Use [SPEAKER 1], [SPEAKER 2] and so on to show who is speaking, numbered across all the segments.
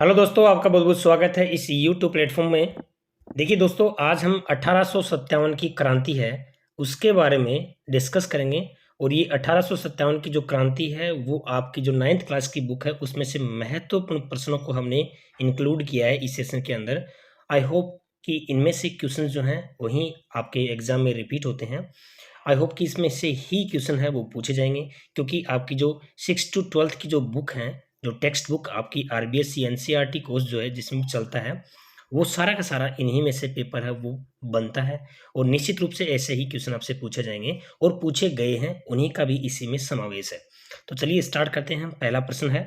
[SPEAKER 1] Hello दोस्तों, आपका बहुत बहुत स्वागत है इस यूट्यूब प्लेटफॉर्म में। देखिए दोस्तों, आज हम 1857 की क्रांति है उसके बारे में डिस्कस करेंगे। और ये 1857 की जो क्रांति है वो आपकी जो 9th क्लास की बुक है उसमें से महत्वपूर्ण प्रश्नों को हमने इंक्लूड किया है इस सेशन के अंदर। आई होप कि इनमें से क्वेश्चन जो हैं वही आपके एग्जाम में रिपीट होते हैं। आई होप कि इसमें से ही क्वेश्चन है वो पूछे जाएंगे, क्योंकि आपकी जो 6 to 12th की जो बुक है, जो टेक्स्ट बुक आपकी आरबीएससी एनसीईआरटी कोर्स जो है जिसमें चलता है, वो सारा का सारा इन्हीं में से पेपर है वो बनता है। और निश्चित रूप से ऐसे ही क्वेश्चन आपसे पूछे जाएंगे और पूछे गए हैं, उन्हीं का भी इसी में समावेश है। तो चलिए स्टार्ट करते हैं। पहला प्रश्न है,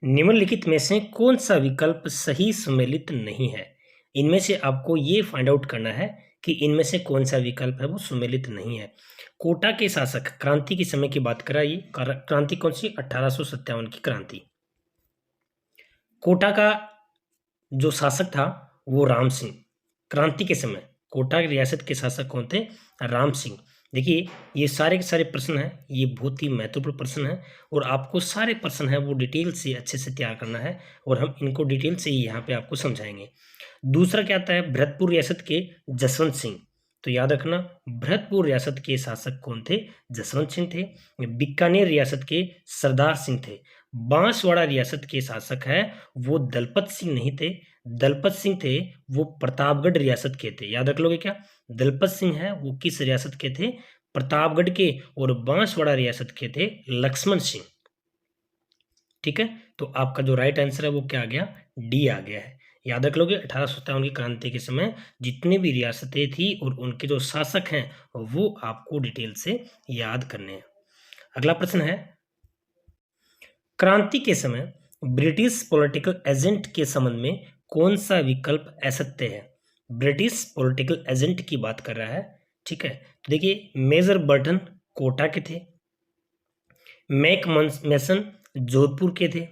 [SPEAKER 1] निम्नलिखित में से कौन सा विकल्प सही सम्मिलित नहीं है। इनमें से आपको ये फाइंड आउट करना है कि इनमें से कौन सा विकल्प है वो सम्मिलित नहीं है। कोटा के शासक, क्रांति के समय की बात कराइए। क्रांति कौन सी? 1857 की क्रांति। कोटा का जो शासक था वो राम सिंह। क्रांति के समय कोटा की रियासत के शासक कौन थे? राम सिंह। देखिए, ये सारे के सारे प्रश्न हैं, ये बहुत ही महत्वपूर्ण प्रश्न है और आपको सारे प्रश्न हैं वो डिटेल से अच्छे से तैयार करना है और हम इनको डिटेल से ही यहाँ पे आपको समझाएंगे। दूसरा क्या आता है? भरतपुर रियासत के जसवंत सिंह। तो याद रखना, भरतपुर रियासत के शासक कौन थे? जसवंत सिंह थे। बीकानेर रियासत के सरदार सिंह थे। बांसवाड़ा रियासत के शासक है वो दलपत सिंह नहीं थे। दलपत सिंह थे वो प्रतापगढ़ रियासत के थे। याद रख लोगे क्या? दलपत सिंह है वो किस रियासत के थे? प्रतापगढ़ के। और बांसवाड़ा रियासत के थे लक्ष्मण सिंह। ठीक है, तो आपका जो राइट आंसर है वो क्या आ गया? डी आ गया है। याद रख लोगे, 1857 की क्रांति के समय जितनी भी रियासतें थी और उनके जो शासक हैं वो आपको डिटेल से याद करने हैं। अगला प्रश्न है, क्रांति के समय ब्रिटिश पॉलिटिकल एजेंट के संबंध में कौन सा विकल्प असत्य है? ब्रिटिश पॉलिटिकल एजेंट की बात कर रहा है। ठीक है, तो देखिए, मेजर बर्टन कोटा के थे, मैक मेसन जोधपुर के थे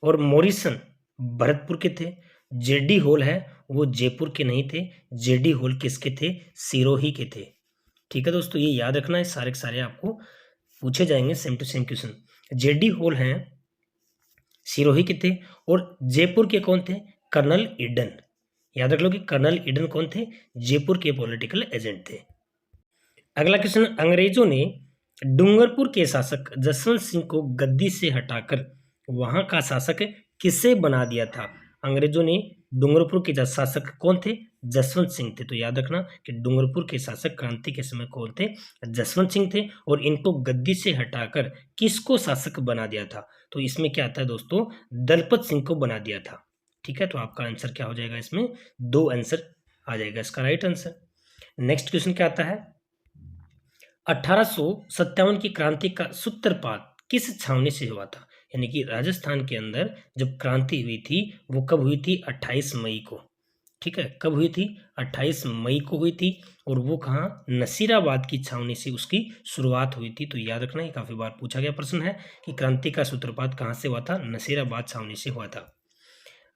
[SPEAKER 1] और मॉरिसन भरतपुर के थे। जेडी होल है वो जयपुर के नहीं थे। जेडी होल किसके थे? सिरोही के थे। ठीक है दोस्तों, ये याद रखना है, सारे के सारे आपको पूछे जाएंगे सेम टू सेम क्वेश्चन। जेडी होल हैं सिरोही के थे और जयपुर के कौन थे? Colonel Eden. याद रख लो कि कर्नल ईडन कौन थे? जयपुर के पॉलिटिकल एजेंट थे। अगला क्वेश्चन, अंग्रेजों ने डूंगरपुर के शासक जसवंत सिंह को गद्दी से हटाकर वहां का शासक किसे बना दिया था? अंग्रेजों ने डूंगरपुर के शासक कौन थे? जसवंत सिंह थे। तो याद रखना कि डूंगरपुर के शासक क्रांति के समय कौन थे? जसवंत सिंह थे। और इनको गद्दी से हटाकर किसको शासक बना दिया था? तो इसमें क्या आता है दोस्तों? दलपत सिंह को बना दिया था। ठीक है, तो आपका आंसर क्या हो जाएगा? इसमें दो आंसर आ जाएगा इसका राइट आंसर। नेक्स्ट क्वेश्चन क्या आता है, 1857 की क्रांति का सूत्रपात किस छावनी से हुआ था? यानी कि राजस्थान के अंदर जब क्रांति हुई थी वो कब हुई थी? 28 मई को। ठीक है, कब हुई थी? 28 मई को हुई थी। और वो कहाँ? नसीराबाद की छावनी से उसकी शुरुआत हुई थी। तो याद रखना, ये काफी बार पूछा गया प्रश्न है कि क्रांति का सूत्रपात कहाँ से हुआ था? नसीराबाद छावनी से हुआ था।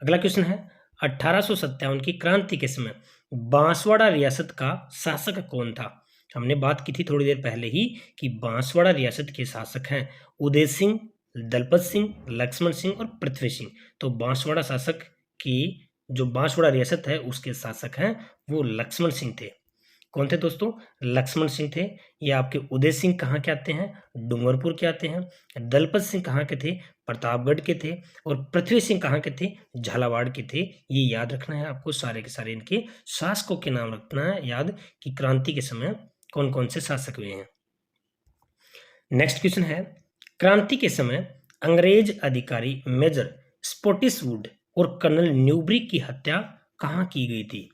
[SPEAKER 1] अगला क्वेश्चन है, 1857 की क्रांति के समय बांसवाड़ा रियासत का शासक कौन था? हमने बात की थी थोड़ी देर पहले ही कि बांसवाड़ा रियासत के शासक हैं उदय सिंह, दलपत सिंह, लक्ष्मण सिंह और पृथ्वी सिंह। तो बांसवाड़ा शासक की जो बांसवाड़ा रियासत है उसके शासक हैं वो लक्ष्मण सिंह थे। कौन थे दोस्तों? लक्ष्मण सिंह थे। ये आपके उदय सिंह कहाँ के आते हैं? डूंगरपुर के आते हैं। दलपत सिंह कहाँ के थे? प्रतापगढ़ के थे। और पृथ्वी सिंह कहाँ के थे? झालावाड़ के थे। ये याद रखना है आपको, सारे के सारे इनके शासकों के नाम रखना है याद कि क्रांति के समय कौन कौन से शासक हुए हैं। नेक्स्ट क्वेश्चन है, क्रांति के समय अंग्रेज अधिकारी मेजर स्पॉटिसवुड और कर्नल न्यूबरी की हत्या कहाँ की गई थी?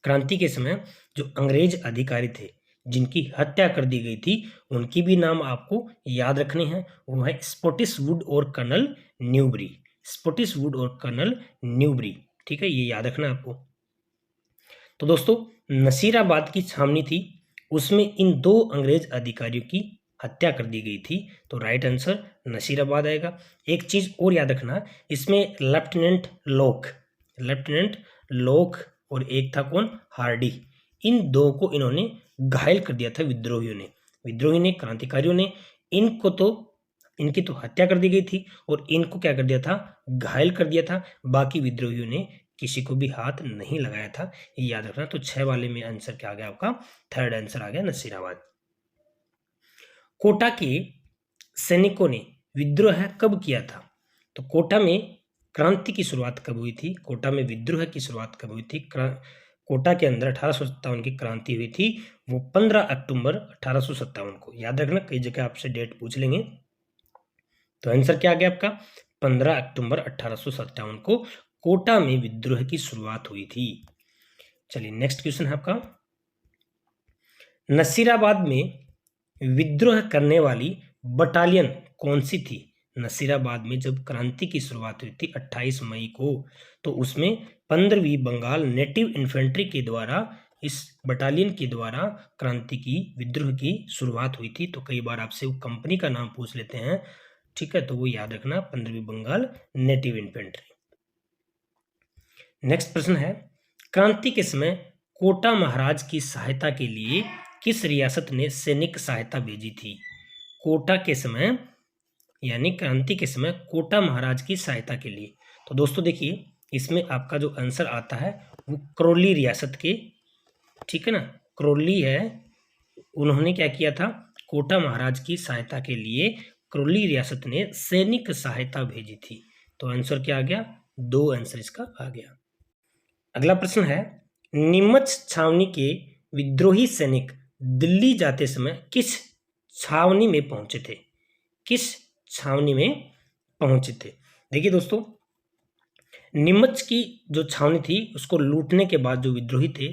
[SPEAKER 1] क्रांति के समय जो अंग्रेज अधिकारी थे जिनकी हत्या कर दी गई थी उनकी भी नाम आपको याद रखने हैं। वो है स्पॉटिसवुड और कर्नल न्यूबरी। स्पॉटिसवुड और कर्नल न्यूबरी। ठीक है, ये याद रखना आपको। तो दोस्तों, नसीराबाद की छावनी थी, उसमें इन दो अंग्रेज अधिकारियों की हत्या कर दी गई थी। तो राइट आंसर नसीराबाद आएगा। एक चीज और याद रखना, इसमें लेफ्टिनेंट लोक और एक था कौन? हार्डी। इन दो को इन्होंने घायल कर दिया था विद्रोहियों ने क्रांतिकारियों ने। इनको तो इनकी तो हत्या कर दी गई थी और इनको क्या कर दिया था, घायल कर दिया था। बाकी विद्रोहियों ने किसी को भी हाथ नहीं लगाया था, ये याद रखना। तो 6 वाले में आंसर क्या आ गया आपका, थर्ड आंसर आ गया नसीराबाद। कोटा के सैनिकों ने विद्रोह कब किया था? तो कोटा में क्रांति की शुरुआत कब हुई थी, कोटा में विद्रोह की शुरुआत कब हुई थी? कोटा के अंदर 1857 की क्रांति हुई थी, वो 15 अक्टूबर 1857 को। याद रखना, कई जगह आपसे डेट पूछ लेंगे। तो आंसर क्या आ गया आपका, 15 अक्टूबर 1857 को कोटा में विद्रोह की शुरुआत हुई थी। चलिए नेक्स्ट क्वेश्चन है आपका, नसीराबाद में विद्रोह करने वाली बटालियन कौन सी थी? नसीराबाद में जब क्रांति की शुरुआत हुई थी 28 मई को, तो उसमें 15वीं बंगाल नेटिव इन्फेंट्री के द्वारा, इस बटालियन के द्वारा क्रांति की, विद्रोह की शुरुआत हुई थी। तो कई बार आपसे वो कंपनी का नाम पूछ लेते हैं, ठीक है, तो वो याद रखना, 15वीं बंगाल नेटिव इन्फेंट्री। नेक्स्ट प्रश्न है, क्रांति के समय कोटा महाराज की सहायता के लिए किस रियासत ने सैनिक सहायता भेजी थी? कोटा के समय यानी क्रांति के समय कोटा महाराज की सहायता के लिए। तो दोस्तों देखिए, इसमें आपका जो आंसर आता है वो करौली रियासत के, ठीक है ना, करौली है, उन्होंने क्या किया था, कोटा महाराज की सहायता के लिए करौली रियासत ने सैनिक सहायता भेजी थी। तो आंसर क्या आ गया, 2 आंसर इसका आ गया। अगला प्रश्न है, नीमच छावनी के विद्रोही सैनिक दिल्ली जाते समय किस छावनी में पहुंचे थे? किस छावनी में पहुंचे थे? देखिए दोस्तों, नीमच की जो छावनी थी उसको लूटने के बाद जो विद्रोही थे,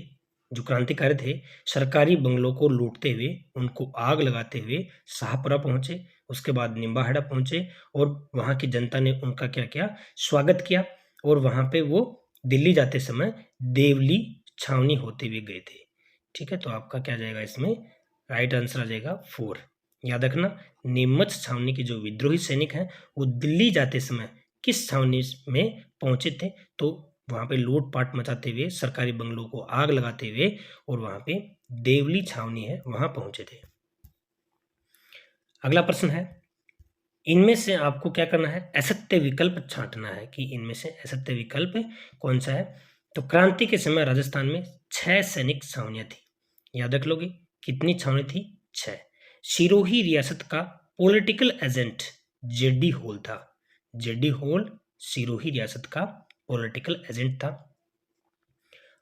[SPEAKER 1] जो क्रांतिकारी थे, सरकारी बंगलों को लूटते हुए, उनको आग लगाते हुए शाहपुरा पहुंचे, उसके बाद निम्बाहेड़ा पहुंचे और वहां की जनता ने उनका क्या किया, स्वागत किया। और वहां पे वो दिल्ली जाते समय देवली छावनी होते हुए गए थे। ठीक है, तो आपका क्या जाएगा इसमें, राइट आंसर आ जाएगा 4। याद रखना, नीमच छावनी के जो विद्रोही सैनिक हैं वो दिल्ली जाते समय किस छावनी में पहुंचे थे? तो वहां पे लूटपाट मचाते हुए, सरकारी बंगलों को आग लगाते हुए, और वहां पे देवली छावनी है वहां पहुंचे थे। अगला प्रश्न है, इनमें से आपको क्या करना है, असत्य विकल्प छांटना है कि इनमें से असत्य विकल्प कौन सा है। तो क्रांति के समय राजस्थान में 6 सैनिक छावनियां थी। याद रख लोगे, कितनी छावनी थी, 6। सिरोही रियासत का पॉलिटिकल एजेंट जेडी होल था। जेडी होल सिरोही रियासत का पॉलिटिकल एजेंट था।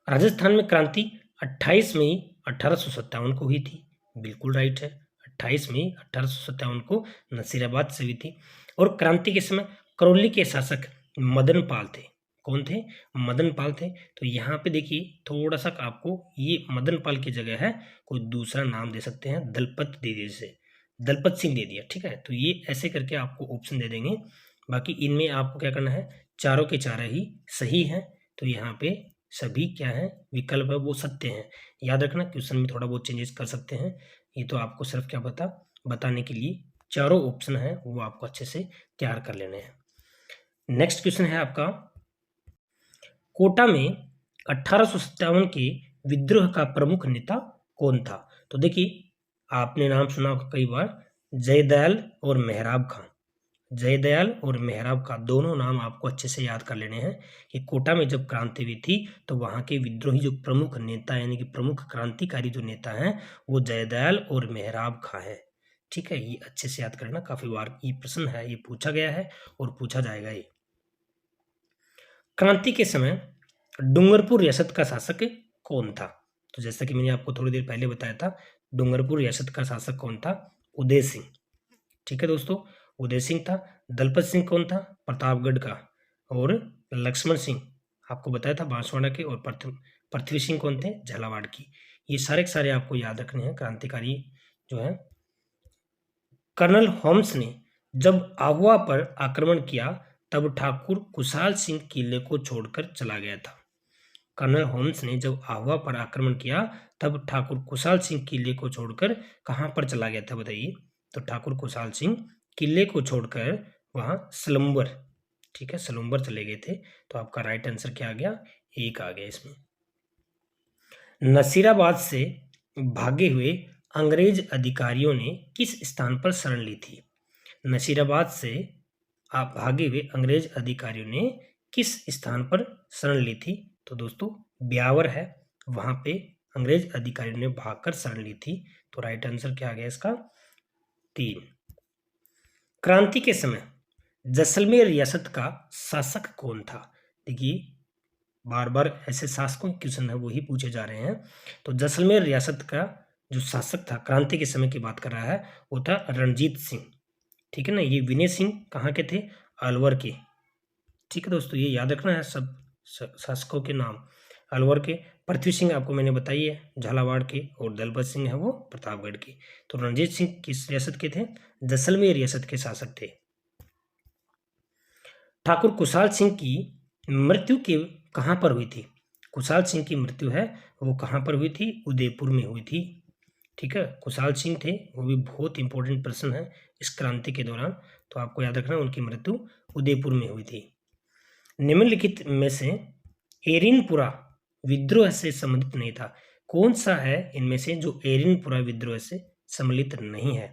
[SPEAKER 1] राजस्थान में क्रांति 28 मई 1857 को हुई थी, बिल्कुल राइट है, 28 मई 1857 को नसीराबाद से हुई थी। और क्रांति के समय करौली के शासक मदन पाल थे। कौन थे, मदन पाल थे। तो यहाँ पे देखिए थोड़ा सा आपको, ये मदन पाल की जगह है, कोई दूसरा नाम दे सकते हैं, दलपत दे दिए, जैसे दलपत सिंह दे दिया, ठीक है। तो ये ऐसे करके आपको ऑप्शन दे देंगे। बाकी इनमें आपको क्या करना है, चारों के चारों ही सही है। तो यहाँ पे सभी क्या है, विकल्प है वो सत्य है। याद रखना, क्वेश्चन में थोड़ा बहुत चेंजेस कर सकते हैं, ये तो आपको सिर्फ क्या बताने के लिए चारों ऑप्शन है वो आपको अच्छे से तैयार कर लेने हैं। नेक्स्ट क्वेश्चन है आपका, कोटा में 1857 के विद्रोह का प्रमुख नेता कौन था? तो देखिए, आपने नाम सुना होगा कई बार, जयदयाल और मेहराब खां। जयदयाल और मेहराब का दोनों नाम आपको अच्छे से याद कर लेने हैं कि कोटा में जब क्रांति हुई थी तो वहाँ के विद्रोही जो प्रमुख नेता यानी कि प्रमुख क्रांतिकारी जो नेता हैं वो जयदयाल और मेहराब खां है। ठीक है, ये अच्छे से याद करना, काफी बार ये प्रश्न है, ये पूछा गया है और पूछा जाएगा ये। क्रांति के समय डूंगरपुर रियासत का शासक कौन था? तो जैसा कि मैंने आपको थोड़ी देर पहले बताया था, डूंगरपुर रियासत का शासक कौन था, उदय सिंह। ठीक है दोस्तों, उदय सिंह था। दलपत सिंह कौन था, प्रतापगढ़ का। और लक्ष्मण सिंह आपको बताया था बांसवाड़ा के। और पृथ्वी सिंह कौन थे, झालावाड़ की। ये सारे के सारे आपको याद रखने हैं, क्रांतिकारी जो है। कर्नल होम्स ने जब आहुआ पर आक्रमण किया तब ठाकुर कुशाल सिंह किले को छोड़कर चला गया था। कर्नल होम्स ने जब आहुआ पर आक्रमण किया तब ठाकुर कुशाल सिंह किले को छोड़कर कहां पर चला गया था, बताइए। तो ठाकुर कुशाल सिंह किले को छोड़कर वहां सलम्बर, ठीक है, सलम्बर चले गए थे। तो आपका राइट आंसर क्या आ गया, 1 आ गया इसमें। नसीराबाद से भागे हुए अंग्रेज अधिकारियों ने किस स्थान पर शरण ली थी? नसीराबाद से आप भागे हुए अंग्रेज अधिकारियों ने किस स्थान पर शरण ली थी? तो दोस्तों ब्यावर है, वहां पे अंग्रेज अधिकारियों ने भागकर शरण ली थी। तो राइट आंसर क्या आ गया इसका? 3। क्रांति के समय जैसलमेर रियासत का शासक कौन था? देखिए बार बार ऐसे शासकों के क्वेश्चन है वो ही पूछे जा रहे हैं। तो जैसलमेर रियासत का जो शासक था, क्रांति के समय की बात कर रहा है, वो था रणजीत सिंह। ठीक है ना। ये विनय सिंह कहाँ के थे? अलवर के। ठीक है दोस्तों, ये याद रखना है सब शासकों के नाम। अलवर के। पृथ्वी सिंह आपको मैंने बताई है झालावाड़ के, और दलपत सिंह है वो प्रतापगढ़ के। तो रणजीत सिंह किस रियासत के थे? जैसलमेर रियासत के शासक थे। ठाकुर कुशाल सिंह की मृत्यु के कहाँ पर हुई थी? कुशाल सिंह की मृत्यु है वो कहाँ पर हुई थी? उदयपुर में हुई थी। ठीक है, कुशाल सिंह थे, वो भी बहुत इंपॉर्टेंट पर्सन है इस क्रांति के दौरान। तो आपको याद रखना उनकी मृत्यु उदयपुर में हुई थी। निम्नलिखित में से एरिनपुरा विद्रोह से संबंधित नहीं था। कौन सा है इनमें से जो एरिनपुरा विद्रोह से सम्मिलित नहीं है?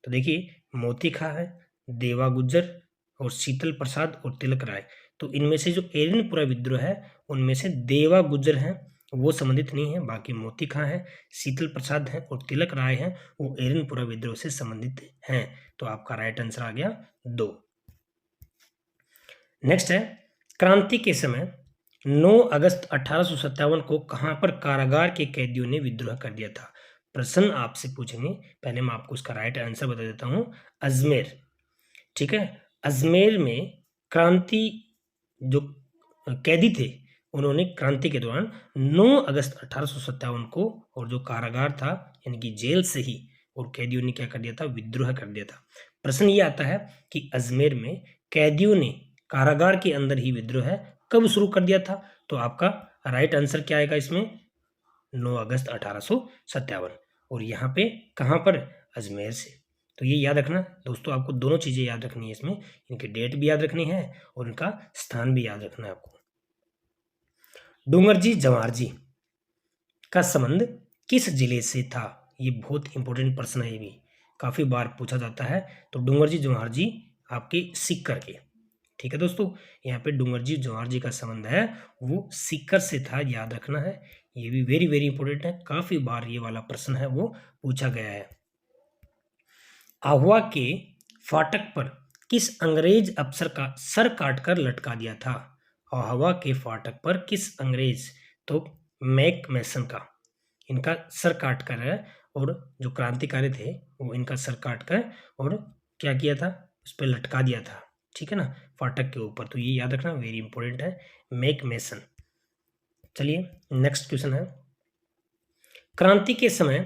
[SPEAKER 1] तो देखिए मोती खां है, देवा गुज्जर और शीतल प्रसाद और तिलक राय। तो इनमें से जो एरिनपुरा विद्रोह है उनमें से देवा गुज्जर हैं वो संबंधित नहीं है, बाकी मोती खां है, शीतल प्रसाद है और तिलक राय हैं वो एरिनपुरा विद्रोह से संबंधित हैं। तो आपका राइट आंसर आ गया 2। नेक्स्ट है, क्रांति के समय 9 अगस्त 1857 को कहां पर कारागार के कैदियों ने विद्रोह कर दिया था? प्रश्न आपसे पूछेंगे, पहले मैं आपको इसका राइट आंसर बता देता हूं। अजमेर। ठीक है, अजमेर में क्रांति जो कैदी थे उन्होंने क्रांति के दौरान 9 अगस्त 1857 को, और जो कारागार था यानी कि जेल से ही, और कैदियों ने क्या कर दिया था? विद्रोह कर दिया था। प्रश्न ये आता है कि अजमेर में कैदियों ने कारागार के अंदर ही विद्रोह कब शुरू कर दिया था? तो आपका राइट आंसर क्या आएगा इसमें? 9 अगस्त 1857। और यहाँ पे कहाँ पर? अजमेर से। तो ये याद रखना दोस्तों, आपको दोनों चीजें याद रखनी है इसमें, इनके डेट भी याद रखनी है और इनका स्थान भी याद रखना है आपको। डूंगरजी जवाहर जी का संबंध किस जिले से था? ये बहुत इंपॉर्टेंट प्रश्न है, ये भी काफी बार पूछा जाता है। तो डूंगरजी जवाहर जी आपके सीकर के। ठीक है दोस्तों, यहाँ पे डूंगरजी जवाहर जी का संबंध है वो सीकर से था, याद रखना है। ये भी वेरी वेरी इंपॉर्टेंट है, काफी बार ये वाला प्रश्न है वो पूछा गया है। आहुआ के फाटक पर किस अंग्रेज अफसर का सर काटकर लटका दिया था? आहुआ के फाटक पर किस अंग्रेज? तो मैक मैसन का, इनका सर काटकर है, और जो क्रांतिकारी थे वो इनका सर काटकर और क्या किया था? उस पर लटका दिया था। ठीक है ना, फाटक के ऊपर। तो ये याद रखना, वेरी इंपॉर्टेंट है, मैक मैसन। चलिए नेक्स्ट क्वेश्चन है, क्रांति के समय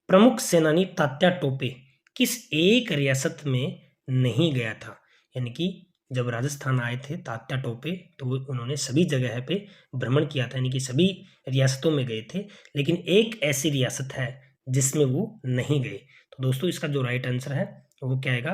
[SPEAKER 1] प्रमुख सेनानी तात्या टोपे किस एक रियासत में नहीं गया था? यानी कि जब राजस्थान आए थे तात्या टोपे तो उन्होंने सभी जगह पे भ्रमण किया था, यानी कि सभी रियासतों में गए थे, लेकिन एक ऐसी रियासत है जिसमें वो नहीं गए। तो दोस्तों इसका जो राइट आंसर है वो क्या आएगा?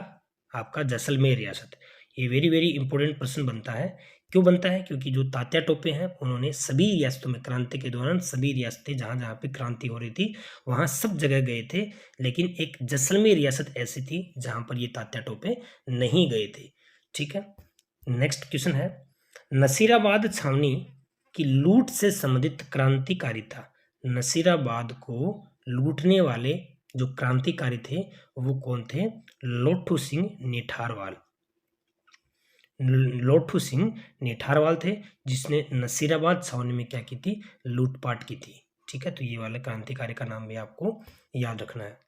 [SPEAKER 1] आपका जैसलमेर रियासत। ये वेरी वेरी इंपॉर्टेंट प्रश्न बनता है। क्यों बनता है? क्योंकि जो तात्या टोपे हैं उन्होंने सभी रियासतों में, क्रांति के दौरान सभी रियासतें जहाँ जहाँ पे क्रांति हो रही थी वहाँ सब जगह गए थे, लेकिन एक जैसलमेर रियासत ऐसी थी जहाँ पर ये तात्या टोपे नहीं गए थे। ठीक है, नेक्स्ट क्वेश्चन है, नसीराबाद छावनी की लूट से संबंधित क्रांतिकारी था। नसीराबाद को लूटने वाले जो क्रांतिकारी थे वो कौन थे? लोठू सिंह नेठारवाल। लोठू सिंह नेठारवाल थे जिसने नसीराबाद छावनी में क्या की थी? लूटपाट की थी। ठीक है, तो ये वाले क्रांतिकारी का नाम भी आपको याद रखना है।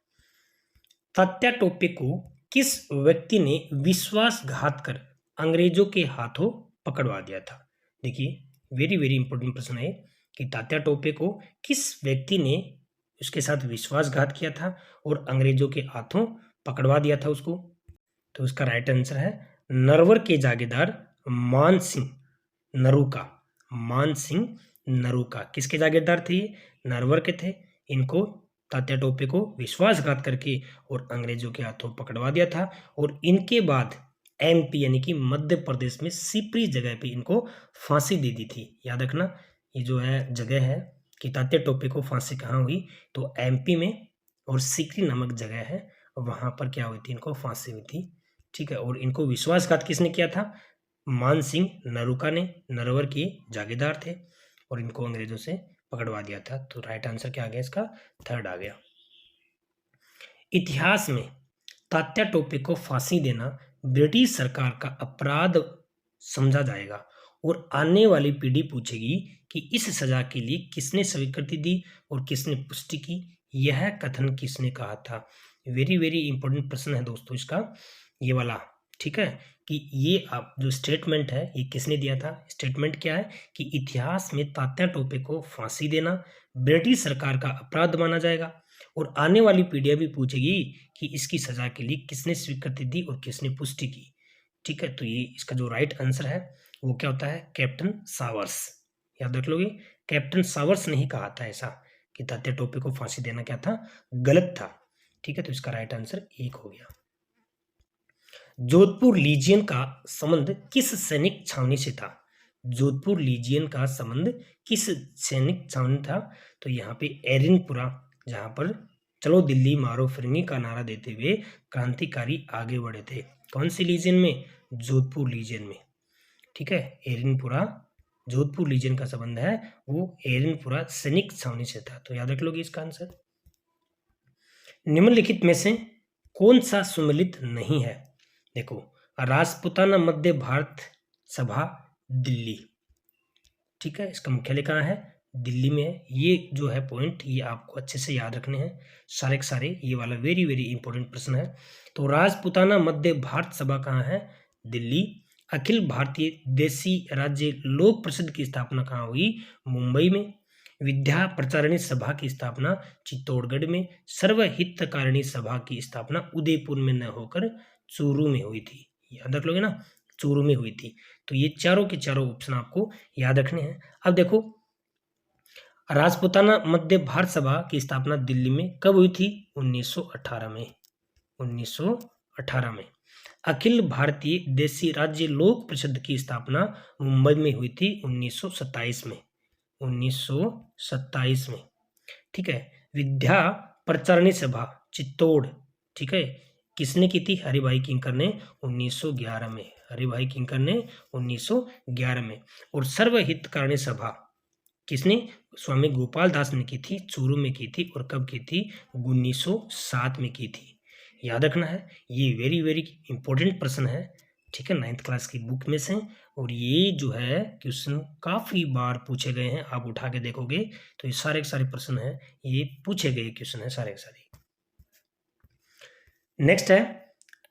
[SPEAKER 1] तात्या टोपे को किस व्यक्ति ने विश्वासघात कर अंग्रेजों के हाथों पकड़वा दिया था? देखिए वेरी वेरी इंपॉर्टेंट प्रश्न है कि तात्या टोपे को किस व्यक्ति ने उसके साथ विश्वासघात किया था और अंग्रेजों के हाथों पकड़वा दिया था उसको? तो उसका राइट आंसर है नरवर के जागीरदार मान सिंह नरूका। मान सिंह नरूका किसके जागीरदार थे? नरवर के थे। इनको तात्या टोपे को विश्वासघात करके और अंग्रेजों के हाथों पकड़वा दिया था, और इनके बाद एमपी यानी कि मध्य प्रदेश में सिपरी जगह पे इनको फांसी दे दी थी। याद रखना ये जो है जगह है कि तात्या टोपे को फांसी कहाँ हुई, तो एमपी में, और सिकरी नामक जगह है वहां पर क्या हुई थी, इनको फांसी हुई थी। ठीक है, और इनको विश्वासघात किसने किया था? मान सिंह नरूका ने, नरवर के जागीरदार थे, और इनको अंग्रेजों से पकड़वा दिया था। तो राइट आंसर क्या आ गया इसका? थर्ड आ गया। इतिहास में तात्या टोपे को फांसी देना ब्रिटिश सरकार का अपराध समझा जाएगा और आने वाली पीढ़ी पूछेगी कि इस सजा के लिए किसने स्वीकृति दी और किसने पुष्टि की, यह कथन किसने कहा था। वेरी वेरी इंपॉर्टेंट प्रश्न है दोस्तों इसका, ये वाला। ठीक है, कि ये आप जो स्टेटमेंट है ये किसने दिया था? स्टेटमेंट क्या है कि इतिहास में तात्या टोपे को फांसी देना ब्रिटिश सरकार का अपराध माना जाएगा और आने वाली पीढ़ियां भी पूछेगी कि इसकी सजा के लिए किसने स्वीकृति दी और किसने पुष्टि की। ठीक है, तो ये इसका जो राइट आंसर है वो क्या होता है? Captain showers. याद रख लोगे, कैप्टन सावर्स ने ही कहा था ऐसा कि तात्या टोपे को फांसी देना क्या था? गलत था। ठीक है, तो इसका राइट आंसर 1 हो गया। जोधपुर लीजियन का संबंध किस सैनिक छावनी से था? जोधपुर लीजियन का संबंध किस सैनिक छावनी था? तो यहाँ पे एरिनपुरा, जहां पर चलो दिल्ली मारो फिरंगी का नारा देते हुए क्रांतिकारी आगे बढ़े थे। कौन सी लीजियन में? जोधपुर लीजियन में। ठीक है, एरिनपुरा जोधपुर लीजियन का संबंध है वो एरिनपुरा सैनिक छावनी से था। तो याद रख लोगे इसका आंसर। निम्नलिखित में से कौन सा सुमेलित नहीं है? देखो, राजपूताना मध्य भारत सभा दिल्ली। ठीक है, इसका मुख्यालय कहाँ है? दिल्ली में है। ये जो है पॉइंट, ये आपको अच्छे से याद रखने हैं सारे के सारे, ये वाला वेरी वेरी इंपॉर्टेंट प्रश्न है। तो राजपूताना मध्य भारत सभा कहाँ है? दिल्ली। अखिल भारतीय देसी राज्य लोक परिषद की स्थापना कहाँ हुई? मुंबई में। विद्या प्रचारिणी सभा की स्थापना चित्तौड़गढ़ में। सर्वहितकारिणी सभा की स्थापना उदयपुर में न होकर चूरू में हुई थी। याद रख लोगे ना, चूरू में हुई थी। तो ये चारों के चारों ऑप्शन आपको याद रखने हैं। अब देखो, राजपूताना मध्य भारत सभा की स्थापना दिल्ली में कब हुई थी? 1918 में। 1918 में। अखिल भारतीय देसी राज्य लोक परिषद की स्थापना मुंबई में हुई थी 1927 में। 1927 में। ठीक है, विद्या प्रचारिणी सभा चित्तौड़, ठीक है, किसने की थी? हरिभाई किंकर ने 1911 में। हरिभाई किंकर ने 1911 में। और सर्वहितकारिणी सभा किसने? स्वामी गोपाल दास ने की थी, चूरू में की थी। और कब की थी? 1907 में की थी। याद रखना है, ये वेरी वेरी इंपॉर्टेंट प्रश्न है। ठीक है, 9th क्लास की बुक में से, और ये जो है क्वेश्चन काफी बार पूछे गए हैं। आप उठा के देखोगे तो ये सारे के सारे प्रश्न हैं, ये पूछे गए क्वेश्चन है सारे के सारे। नेक्स्ट है,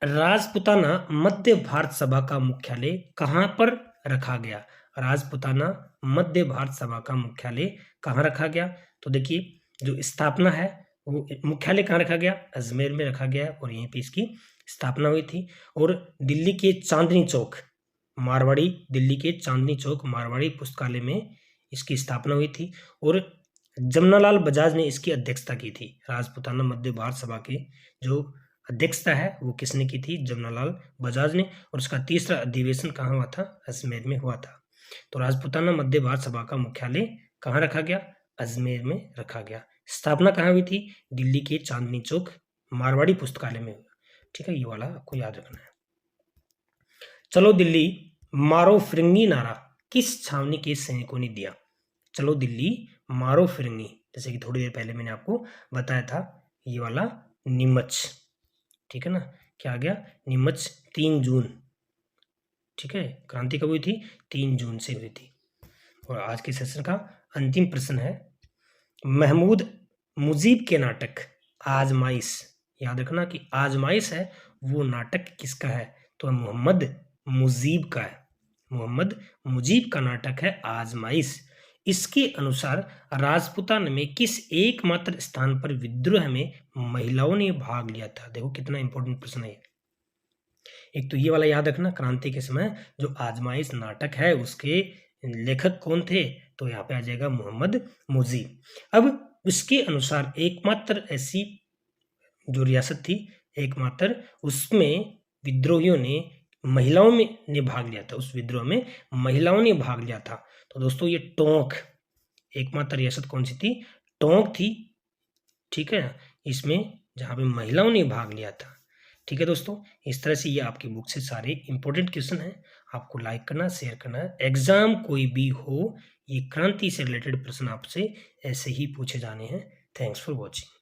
[SPEAKER 1] राजपूताना मध्य भारत सभा का मुख्यालय कहां पर रखा गया? राजपूताना मध्य भारत सभा का मुख्यालय कहां रखा गया? तो देखिए, जो स्थापना है वो मुख्यालय कहां रखा गया? अजमेर में रखा गया, और यहीं पे इसकी स्थापना हुई थी। और दिल्ली के चांदनी चौक मारवाड़ी, दिल्ली के चांदनी चौक मारवाड़ी पुस्तकालय में इसकी स्थापना हुई थी। और जमनालाल बजाज ने इसकी अध्यक्षता की थी। राजपूताना मध्य भारत सभा की जो अध्यक्षता है वो किसने की थी? जमनालाल बजाज ने। और उसका तीसरा अधिवेशन कहाँ हुआ था? अजमेर में हुआ था। तो राजपूताना मध्य भारत सभा का मुख्यालय कहाँ रखा गया? अजमेर में रखा गया। स्थापना कहाँ हुई थी? दिल्ली के चांदनी चौक मारवाड़ी पुस्तकालय में हुआ। ठीक है, ये वाला आपको याद रखना है। चलो दिल्ली मारो फिरंगी नारा किस छावनी के सैनिकों ने दिया? चलो दिल्ली मारो फिरंगी, जैसे कि थोड़ी देर पहले मैंने आपको बताया था, ये वाला नीमच। ठीक है ना, क्या आ गया? नीमच 3 जून। ठीक है, क्रांति कब हुई थी? 3 जून से हुई थी। और आज के सेशन का अंतिम प्रश्न है, महमूद मुजीब के नाटक आजमाइश, याद रखना कि आजमाइश है वो नाटक किसका है? तो मोहम्मद मुजीब का है। मोहम्मद मुजीब का नाटक है आजमाइश। इसके अनुसार राजपूतान में किस एकमात्र स्थान पर विद्रोह में महिलाओं ने भाग लिया था? देखो कितना इंपॉर्टेंट प्रश्न है। एक तो ये वाला याद रखना, क्रांति के समय जो आजमाइश नाटक है उसके लेखक कौन थे? तो यहाँ पे आ जाएगा मोहम्मद मुजीब। अब उसके अनुसार एकमात्र ऐसी जो रियासत थी, एकमात्र उसमें विद्रोहियों ने महिलाओं में ने भाग लिया था। उस विद्रोह में महिलाओं ने भाग लिया था। तो दोस्तों ये टोंक, एकमात्र रियासत कौन सी थी? टोंक थी। ठीक है, इसमें जहाँ पे महिलाओं ने भाग लिया था। ठीक है दोस्तों, इस तरह से ये आपकी बुक से सारे इंपॉर्टेंट क्वेश्चन हैं। आपको लाइक करना, शेयर करना। एग्जाम कोई भी हो, ये क्रांति से रिलेटेड प्रश्न आपसे ऐसे ही पूछे जाने हैं। Thanks for watching.